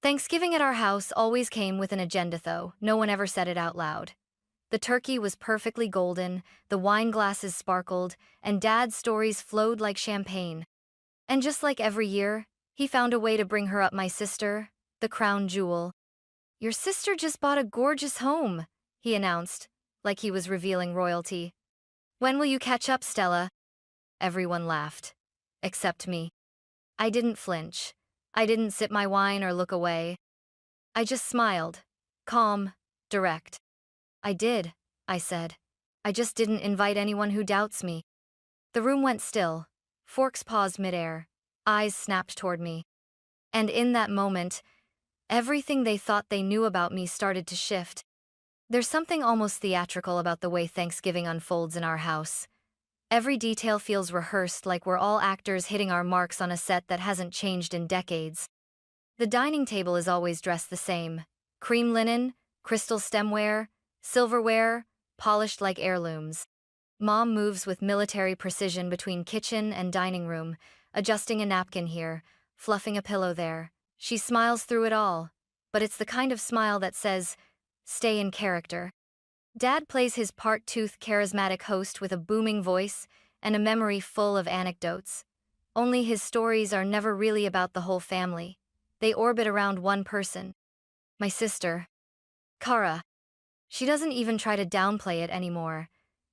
Thanksgiving at our house always came with an agenda, though. No one ever said it out loud. The turkey was perfectly golden, the wine glasses sparkled, and Dad's stories flowed like champagne. And just like every year, he found a way to bring her up, my sister, the crown jewel. "Your sister just bought a gorgeous home," he announced, like he was revealing royalty. "When will you catch up, Stella?" Everyone laughed. Except me. I didn't flinch. I didn't sip my wine or look away. I just smiled. Calm, direct. "I did," I said. "I just didn't invite anyone who doubts me." The room went still. Forks paused midair. Eyes snapped toward me. And in that moment, everything they thought they knew about me started to shift. There's something almost theatrical about the way Thanksgiving unfolds in our house. Every detail feels rehearsed, like we're all actors hitting our marks on a set that hasn't changed in decades. The dining table is always dressed the same. Cream linen, crystal stemware, silverware, polished like heirlooms. Mom moves with military precision between kitchen and dining room, adjusting a napkin here, fluffing a pillow there. She smiles through it all, but it's the kind of smile that says, "Stay in character." Dad plays his part-toothed charismatic host with a booming voice and a memory full of anecdotes. Only his stories are never really about the whole family. They orbit around one person. My sister. Kara. She doesn't even try to downplay it anymore.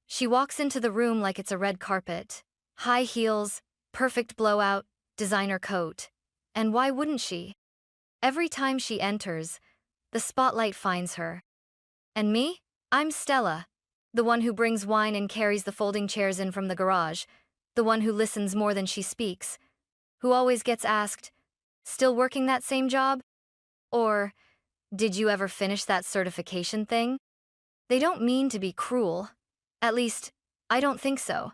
She walks into the room like it's a red carpet. High heels, perfect blowout, designer coat. And why wouldn't she? Every time she enters, the spotlight finds her. And me? I'm Stella. The one who brings wine and carries the folding chairs in from the garage. The one who listens more than she speaks. Who always gets asked, "Still working that same job?" Or, "Did you ever finish that certification thing?" They don't mean to be cruel. At least, I don't think so.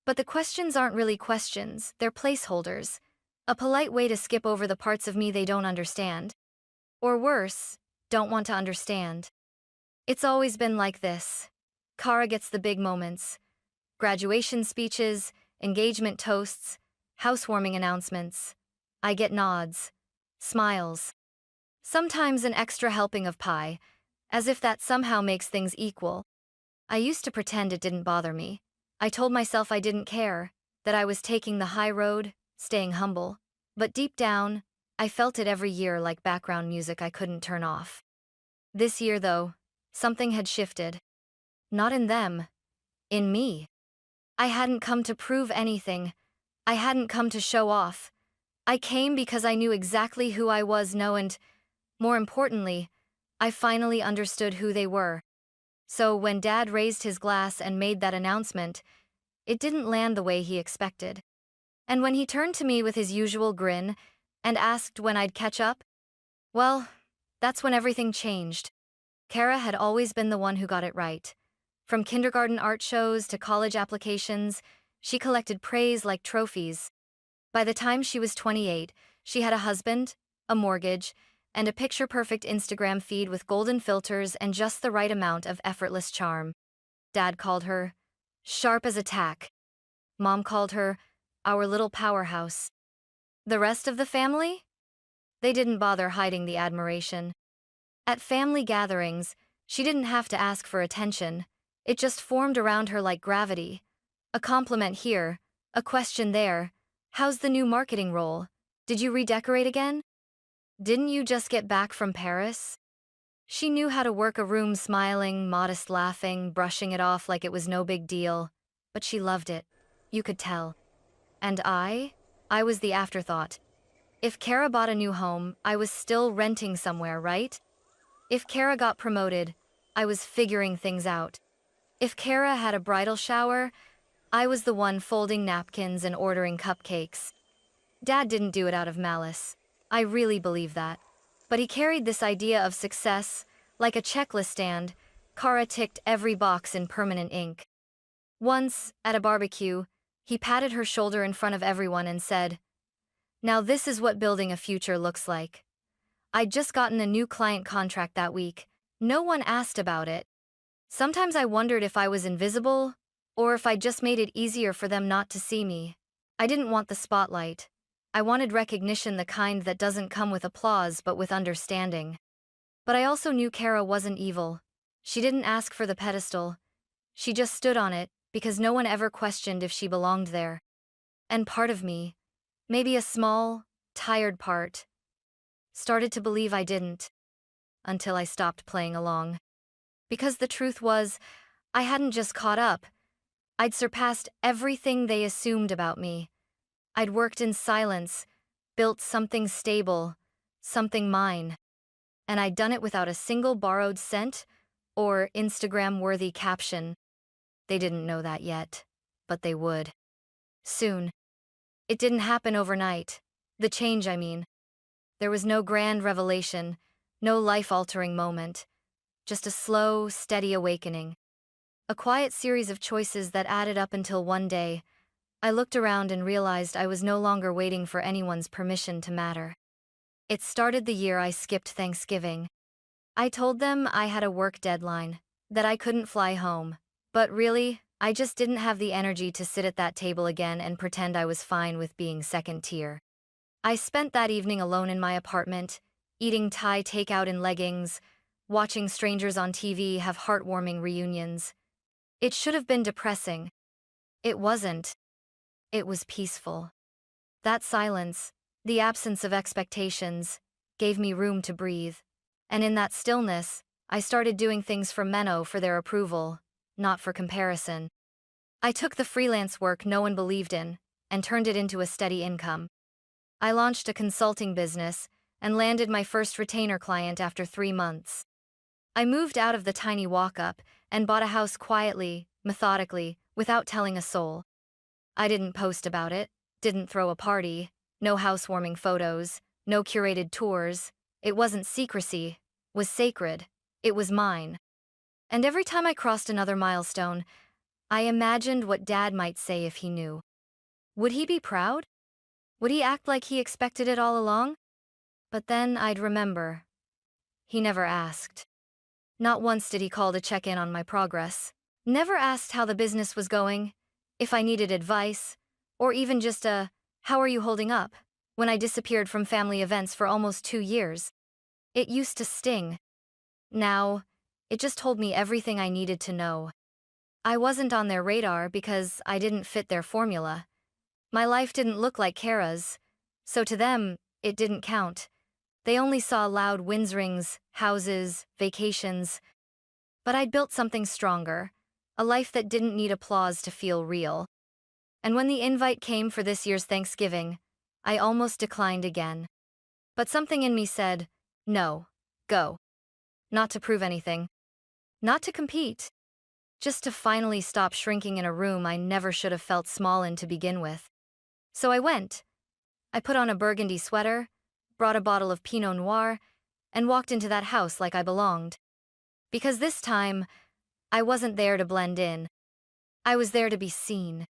But the questions aren't really questions, they're placeholders. A polite way to skip over the parts of me they don't understand. Or worse, don't want to understand. It's always been like this. Kara gets the big moments. Graduation speeches, engagement toasts, housewarming announcements. I get nods, smiles. Sometimes an extra helping of pie, as if that somehow makes things equal. I used to pretend it didn't bother me. I told myself I didn't care, that I was taking the high road, staying humble. But deep down, I felt it every year like background music I couldn't turn off. This year, though, something had shifted. Not in them, in me. I hadn't come to prove anything. I hadn't come to show off. I came because I knew exactly who I was, and, more importantly, I finally understood who they were. So when Dad raised his glass and made that announcement, it didn't land the way he expected. And when he turned to me with his usual grin and asked when I'd catch up, well, that's when everything changed. Kara had always been the one who got it right. From kindergarten art shows to college applications, she collected praise like trophies. By the time she was 28, she had a husband, a mortgage, and a picture-perfect Instagram feed with golden filters and just the right amount of effortless charm. Dad called her sharp as a tack. Mom called her our little powerhouse. The rest of the family? They didn't bother hiding the admiration. At family gatherings, she didn't have to ask for attention. It just formed around her like gravity. A compliment here, a question there. "How's the new marketing role? Did you redecorate again? Didn't you just get back from Paris?" She knew how to work a room, smiling, modest laughing, brushing it off like it was no big deal. But she loved it. You could tell. And I was the afterthought. If Kara bought a new home, I was still renting somewhere, right? If Kara got promoted, I was figuring things out. If Kara had a bridal shower, I was the one folding napkins and ordering cupcakes. Dad didn't do it out of malice. I really believe that. But he carried this idea of success, like a checklist stand. Kara ticked every box in permanent ink. Once, at a barbecue, he patted her shoulder in front of everyone and said, "Now this is what building a future looks like." I'd just gotten a new client contract that week. No one asked about it. Sometimes I wondered if I was invisible, or if I just made it easier for them not to see me. I didn't want the spotlight. I wanted recognition, the kind that doesn't come with applause but with understanding. But I also knew Kara wasn't evil. She didn't ask for the pedestal. She just stood on it because no one ever questioned if she belonged there. And part of me, maybe a small, tired part, started to believe I didn't, until I stopped playing along. Because the truth was, I hadn't just caught up, I'd surpassed everything they assumed about me. I'd worked in silence, built something stable, something mine, and I'd done it without a single borrowed cent or Instagram-worthy caption. They didn't know that yet, but they would. Soon. It didn't happen overnight. The change, I mean. There was no grand revelation, no life-altering moment, just a slow, steady awakening. A quiet series of choices that added up until one day, I looked around and realized I was no longer waiting for anyone's permission to matter. It started the year I skipped Thanksgiving. I told them I had a work deadline, that I couldn't fly home. But really, I just didn't have the energy to sit at that table again and pretend I was fine with being second tier. I spent that evening alone in my apartment, eating Thai takeout in leggings, watching strangers on TV have heartwarming reunions. It should have been depressing. It wasn't. It was peaceful. That silence, the absence of expectations, gave me room to breathe. And in that stillness, I started doing things for Menno, for their approval, not for comparison. I took the freelance work no one believed in and turned it into a steady income. I launched a consulting business and landed my first retainer client after 3 months. I moved out of the tiny walk-up and bought a house quietly, methodically, without telling a soul. I didn't post about it, didn't throw a party, no housewarming photos, no curated tours. It wasn't secrecy, was sacred. It was mine. And every time I crossed another milestone, I imagined what Dad might say if he knew. Would he be proud? Would he act like he expected it all along? But then I'd remember. He never asked. Not once did he call to check in on my progress. Never asked how the business was going, if I needed advice, or even just a, "How are you holding up?" when I disappeared from family events for almost 2 years. It used to sting. Now, it just told me everything I needed to know. I wasn't on their radar because I didn't fit their formula. My life didn't look like Kara's, so to them, it didn't count. They only saw loud winds rings, houses, vacations. But I'd built something stronger, a life that didn't need applause to feel real. And when the invite came for this year's Thanksgiving, I almost declined again. But something in me said, no, go. Not to prove anything. Not to compete. Just to finally stop shrinking in a room I never should have felt small in to begin with. So I went. I put on a burgundy sweater, brought a bottle of Pinot Noir, and walked into that house like I belonged. Because this time, I wasn't there to blend in. I was there to be seen.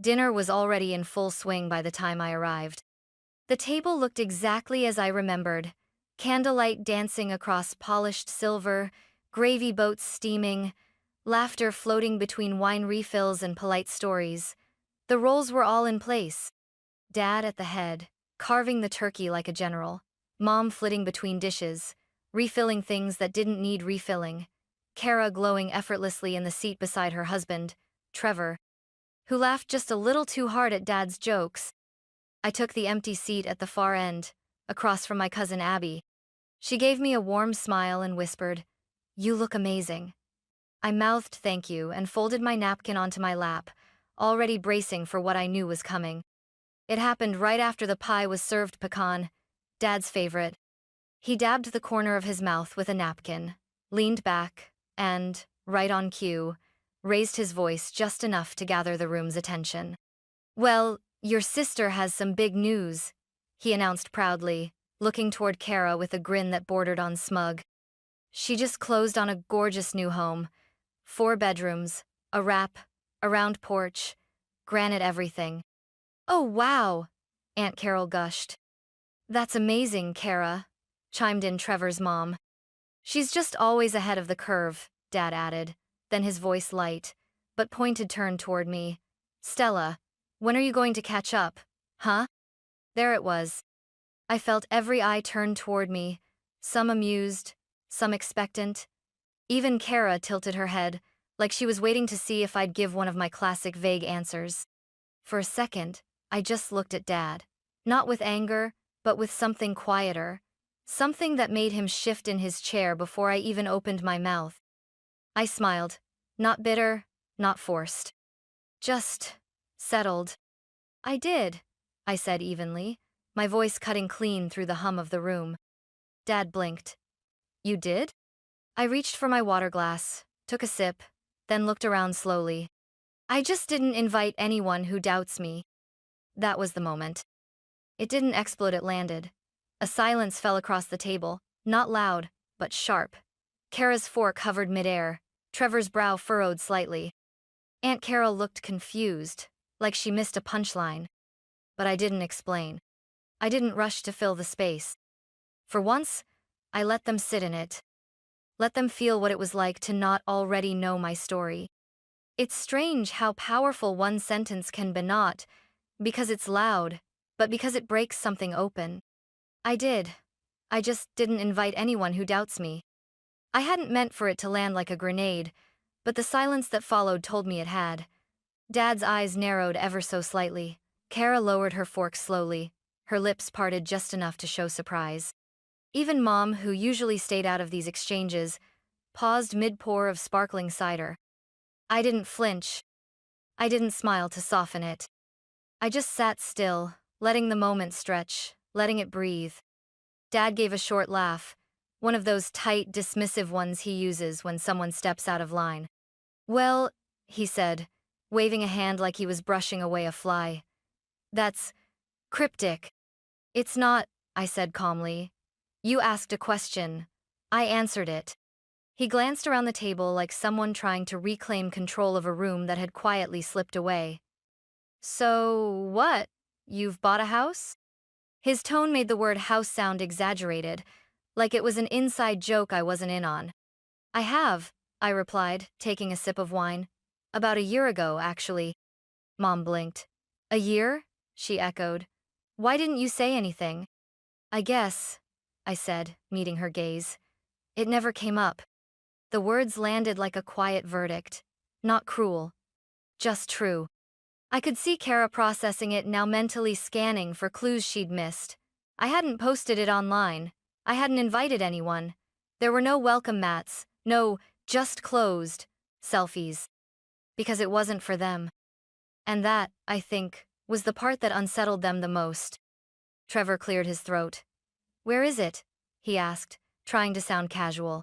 Dinner was already in full swing by the time I arrived. The table looked exactly as I remembered. Candlelight dancing across polished silver, gravy boats steaming, laughter floating between wine refills and polite stories. The roles were all in place. Dad at the head, carving the turkey like a general. Mom flitting between dishes, refilling things that didn't need refilling. Kara glowing effortlessly in the seat beside her husband, Trevor, who laughed just a little too hard at Dad's jokes. I took the empty seat at the far end, across from my cousin Abby. She gave me a warm smile and whispered, "You look amazing." I mouthed thank you and folded my napkin onto my lap, already bracing for what I knew was coming. It happened right after the pie was served, pecan, Dad's favorite. He dabbed the corner of his mouth with a napkin, leaned back, and, right on cue, raised his voice just enough to gather the room's attention. "Well, your sister has some big news," he announced proudly, looking toward Kara with a grin that bordered on smug. "She just closed on a gorgeous new home. 4 bedrooms, a wrap, a round porch, granite everything." "Oh wow," Aunt Carol gushed. "That's amazing, Kara," chimed in Trevor's mom. "She's just always ahead of the curve," Dad added, then his voice light, but pointed turned toward me. "Stella, when are you going to catch up, huh?" There it was. I felt every eye turned toward me, some amused, some expectant. Even Kara tilted her head, like she was waiting to see if I'd give one of my classic vague answers. For a second, I just looked at Dad. Not with anger, but with something quieter. Something that made him shift in his chair before I even opened my mouth. I smiled. Not bitter, not forced. Just settled. I did, I said evenly, my voice cutting clean through the hum of the room. Dad blinked. You did? I reached for my water glass, took a sip, then looked around slowly. I just didn't invite anyone who doubts me. That was the moment. It didn't explode, it landed. A silence fell across the table, not loud, but sharp. Kara's fork hovered midair, Trevor's brow furrowed slightly. Aunt Carol looked confused, like she missed a punchline. But I didn't explain. I didn't rush to fill the space. For once, I let them sit in it. Let them feel what it was like to not already know my story. It's strange how powerful one sentence can be, not because it's loud, but because it breaks something open. I did. I just didn't invite anyone who doubts me. I hadn't meant for it to land like a grenade, but the silence that followed told me it had. Dad's eyes narrowed ever so slightly. Kara lowered her fork slowly, her lips parted just enough to show surprise. Even Mom, who usually stayed out of these exchanges, paused mid-pour of sparkling cider. I didn't flinch. I didn't smile to soften it. I just sat still, letting the moment stretch, letting it breathe. Dad gave a short laugh, one of those tight, dismissive ones he uses when someone steps out of line. Well, he said, waving a hand like he was brushing away a fly. That's cryptic. It's not, I said calmly. You asked a question. I answered it. He glanced around the table like someone trying to reclaim control of a room that had quietly slipped away. So, what? You've bought a house? His tone made the word house sound exaggerated, like it was an inside joke I wasn't in on. I have, I replied, taking a sip of wine. About a year ago, actually. Mom blinked. A year? She echoed. Why didn't you say anything? I guess, I said, meeting her gaze. It never came up. The words landed like a quiet verdict. Not cruel. Just true. I could see Kara processing it now, mentally scanning for clues she'd missed. I hadn't posted it online. I hadn't invited anyone. There were no welcome mats, no just closed selfies. Because it wasn't for them. And that, I think, was the part that unsettled them the most. Trevor cleared his throat. Where is it? He asked, trying to sound casual.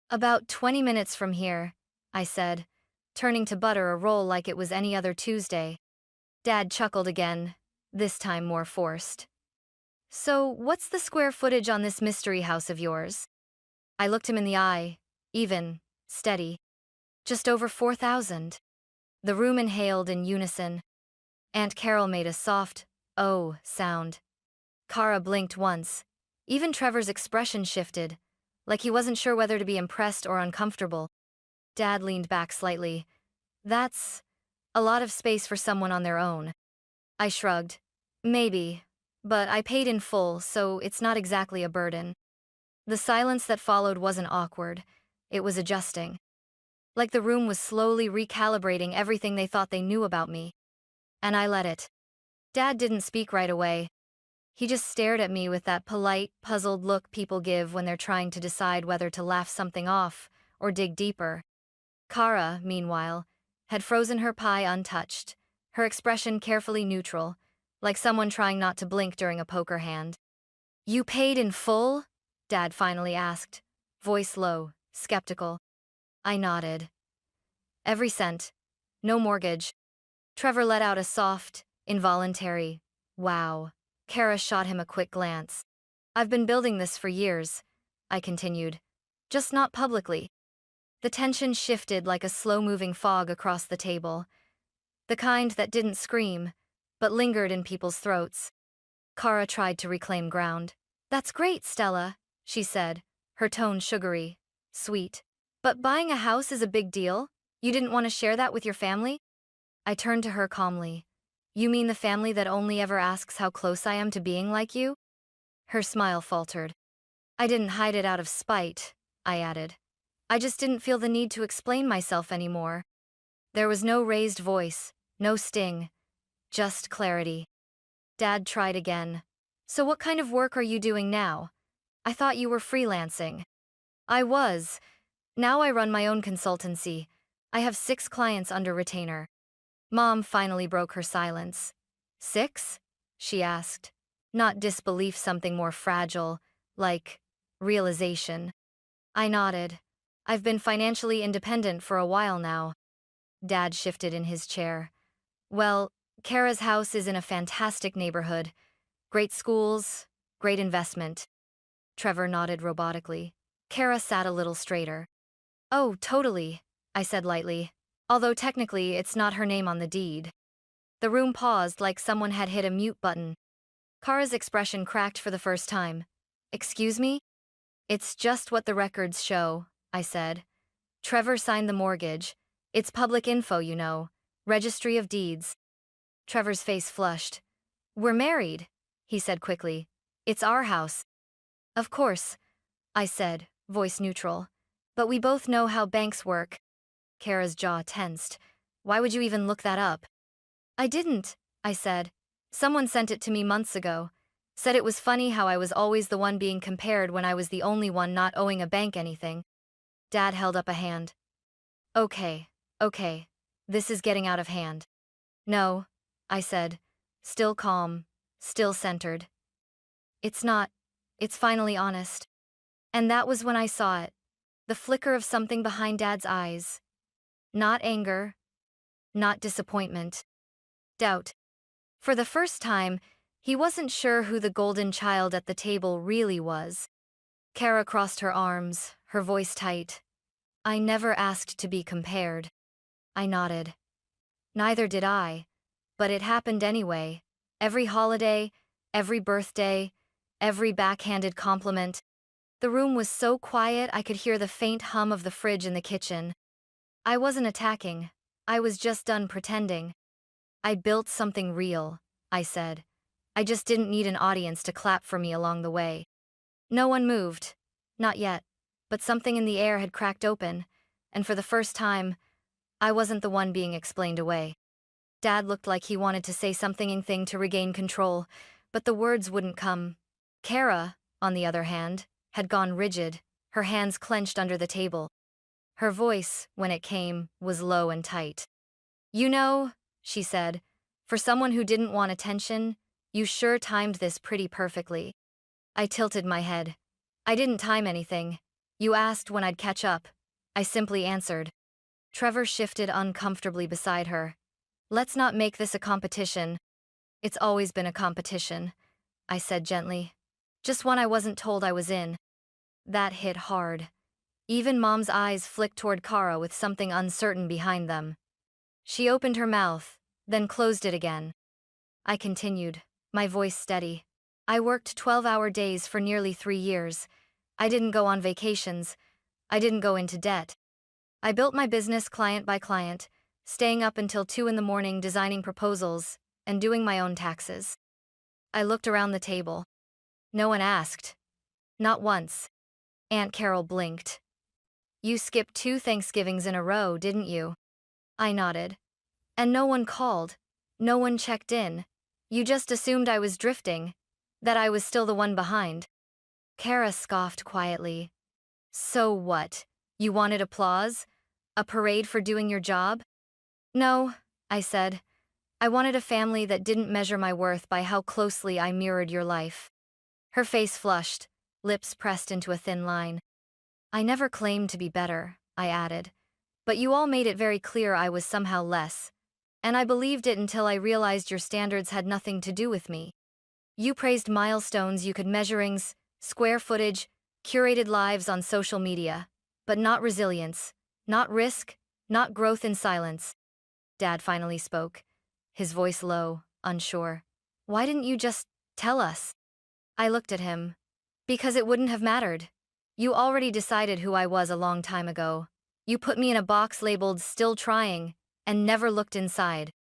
About 20 minutes from here, I said, turning to butter a roll like it was any other Tuesday. Dad chuckled again, this time more forced. So, what's the square footage on this mystery house of yours? I looked him in the eye, even, steady. Just over 4,000. The room inhaled in unison. Aunt Carol made a soft, oh, sound. Kara blinked once. Even Trevor's expression shifted, like he wasn't sure whether to be impressed or uncomfortable. Dad leaned back slightly. That's a lot of space for someone on their own. I shrugged. Maybe, but I paid in full, so it's not exactly a burden. The silence that followed wasn't awkward. It was adjusting. Like the room was slowly recalibrating everything they thought they knew about me. And I let it. Dad didn't speak right away. He just stared at me with that polite, puzzled look people give when they're trying to decide whether to laugh something off or dig deeper. Kara, meanwhile, had frozen her pie untouched, her expression carefully neutral, like someone trying not to blink during a poker hand. You paid in full? Dad finally asked, voice low, skeptical. I nodded. Every cent. No mortgage. Trevor let out a soft, involuntary, wow. Kara shot him a quick glance. I've been building this for years, I continued. Just not publicly. The tension shifted like a slow-moving fog across the table. The kind that didn't scream, but lingered in people's throats. Kara tried to reclaim ground. That's great, Stella, she said, her tone sugary, sweet. But buying a house is a big deal? You didn't want to share that with your family? I turned to her calmly. You mean the family that only ever asks how close I am to being like you? Her smile faltered. I didn't hide it out of spite, I added. I just didn't feel the need to explain myself anymore. There was no raised voice, no sting, just clarity. Dad tried again. So what kind of work are you doing now? I thought you were freelancing. I was. Now I run my own consultancy. I have 6 clients under retainer. Mom finally broke her silence. 6? She asked. Not disbelief, something more fragile, like realization. I nodded. I've been financially independent for a while now. Dad shifted in his chair. Well, Kara's house is in a fantastic neighborhood. Great schools, great investment. Trevor nodded robotically. Kara sat a little straighter. Oh, totally, I said lightly. Although technically it's not her name on the deed. The room paused like someone had hit a mute button. Kara's expression cracked for the first time. Excuse me? It's just what the records show, I said. Trevor signed the mortgage. It's public info, you know. Registry of Deeds. Trevor's face flushed. We're married, he said quickly. It's our house. Of course, I said, voice neutral. But we both know how banks work. Kara's jaw tensed. Why would you even look that up? I didn't, I said. Someone sent it to me months ago. Said it was funny how I was always the one being compared when I was the only one not owing a bank anything. Dad held up a hand. Okay. This is getting out of hand. No, I said, still calm, still centered. It's not. It's finally honest. And that was when I saw it. The flicker of something behind Dad's eyes. Not anger. Not disappointment. Doubt. For the first time, he wasn't sure who the golden child at the table really was. Kara crossed her arms, her voice tight. I never asked to be compared. I nodded. Neither did I. But it happened anyway. Every holiday, every birthday, every backhanded compliment. The room was so quiet I could hear the faint hum of the fridge in the kitchen. I wasn't attacking. I was just done pretending. I built something real, I said. I just didn't need an audience to clap for me along the way. No one moved. Not yet. But something in the air had cracked open, and for the first time, I wasn't the one being explained away. Dad looked like he wanted to say something to regain control, but the words wouldn't come. Kara, on the other hand, had gone rigid, her hands clenched under the table. Her voice, when it came, was low and tight. You know, she said, for someone who didn't want attention, you sure timed this pretty perfectly. I tilted my head. I didn't time anything. You asked when I'd catch up. I simply answered. Trevor shifted uncomfortably beside her. Let's not make this a competition. It's always been a competition, I said gently. Just one I wasn't told I was in. That hit hard. Even Mom's eyes flicked toward Kara with something uncertain behind them. She opened her mouth, then closed it again. I continued, my voice steady. I worked 12-hour days for nearly 3 years. I didn't go on vacations. I didn't go into debt. I built my business client by client, staying up until 2 in the morning designing proposals and doing my own taxes. I looked around the table. No one asked. Not once. Aunt Carol blinked. You skipped 2 Thanksgivings in a row, didn't you? I nodded. And no one called. No one checked in. You just assumed I was drifting, that I was still the one behind. Kara scoffed quietly. So what? You wanted applause? A parade for doing your job? No, I said. I wanted a family that didn't measure my worth by how closely I mirrored your life. Her face flushed, lips pressed into a thin line. I never claimed to be better, I added. But you all made it very clear I was somehow less. And I believed it until I realized your standards had nothing to do with me. You praised milestones you could measurings, square footage, curated lives on social media, but not resilience, not risk, not growth in silence. Dad finally spoke, his voice low, unsure. Why didn't you just tell us? I looked at him. Because it wouldn't have mattered. You already decided who I was a long time ago. You put me in a box labeled still trying, and never looked inside.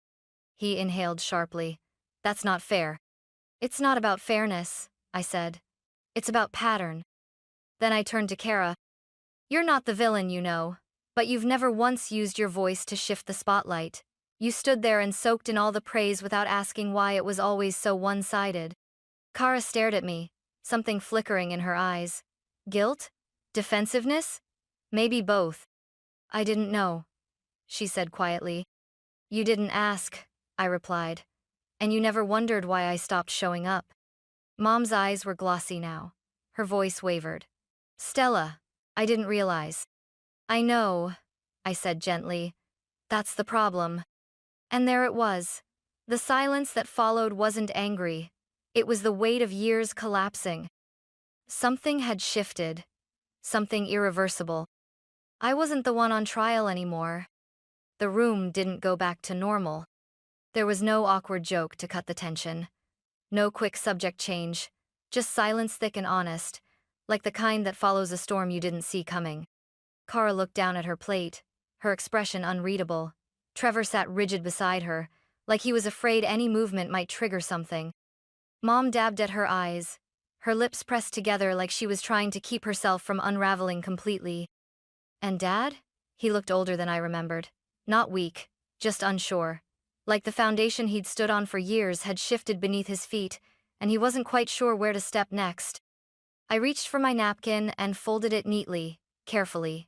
He inhaled sharply. That's not fair. It's not about fairness, I said. It's about pattern. Then I turned to Kara. You're not the villain, you know, but you've never once used your voice to shift the spotlight. You stood there and soaked in all the praise without asking why it was always so one-sided. Kara stared at me, something flickering in her eyes. Guilt? Defensiveness? Maybe both. I didn't know, she said quietly. You didn't ask, I replied. And you never wondered why I stopped showing up. Mom's eyes were glossy now. Her voice wavered. Stella, I didn't realize. I know, I said gently. That's the problem. And there it was. The silence that followed wasn't angry. It was the weight of years collapsing. Something had shifted. Something irreversible. I wasn't the one on trial anymore. The room didn't go back to normal. There was no awkward joke to cut the tension. No quick subject change. Just silence thick and honest, like the kind that follows a storm you didn't see coming. Kara looked down at her plate, her expression unreadable. Trevor sat rigid beside her, like he was afraid any movement might trigger something. Mom dabbed at her eyes, her lips pressed together like she was trying to keep herself from unraveling completely. And Dad? He looked older than I remembered. Not weak, just unsure. Like the foundation he'd stood on for years had shifted beneath his feet, and he wasn't quite sure where to step next. I reached for my napkin and folded it neatly, carefully.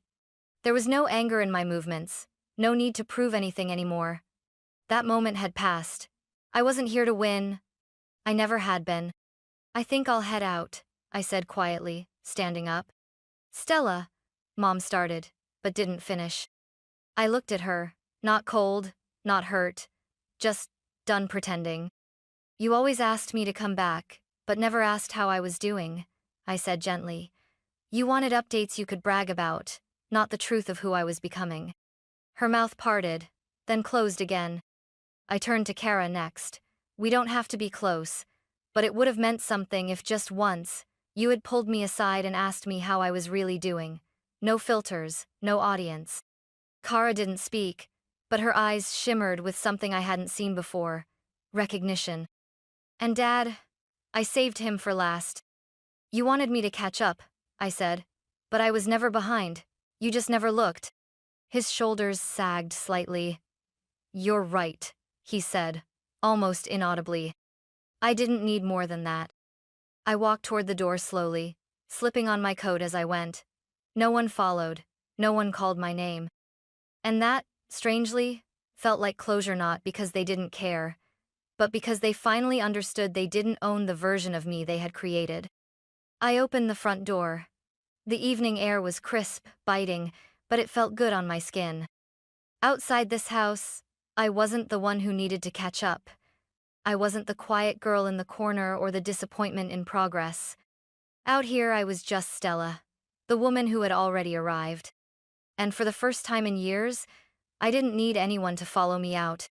There was no anger in my movements, no need to prove anything anymore. That moment had passed. I wasn't here to win. I never had been. I think I'll head out, I said quietly, standing up. Stella, Mom started, but didn't finish. I looked at her, not cold, not hurt, just done pretending. You always asked me to come back, but never asked how I was doing, I said gently. You wanted updates you could brag about, not the truth of who I was becoming. Her mouth parted, then closed again. I turned to Kara next. We don't have to be close, but it would have meant something if just once you had pulled me aside and asked me how I was really doing. No filters, no audience. Kara didn't speak, but her eyes shimmered with something I hadn't seen before. Recognition. And Dad, I saved him for last. You wanted me to catch up, I said, but I was never behind. You just never looked. His shoulders sagged slightly. You're right, he said, almost inaudibly. I didn't need more than that. I walked toward the door slowly, slipping on my coat as I went. No one followed, no one called my name. And that, strangely, felt like closure, not because they didn't care, but because they finally understood they didn't own the version of me they had created. I opened the front door. The evening air was crisp, biting, but it felt good on my skin. Outside this house, I wasn't the one who needed to catch up. I wasn't the quiet girl in the corner or the disappointment in progress. Out here I was just Stella, the woman who had already arrived. And for the first time in years, I didn't need anyone to follow me out.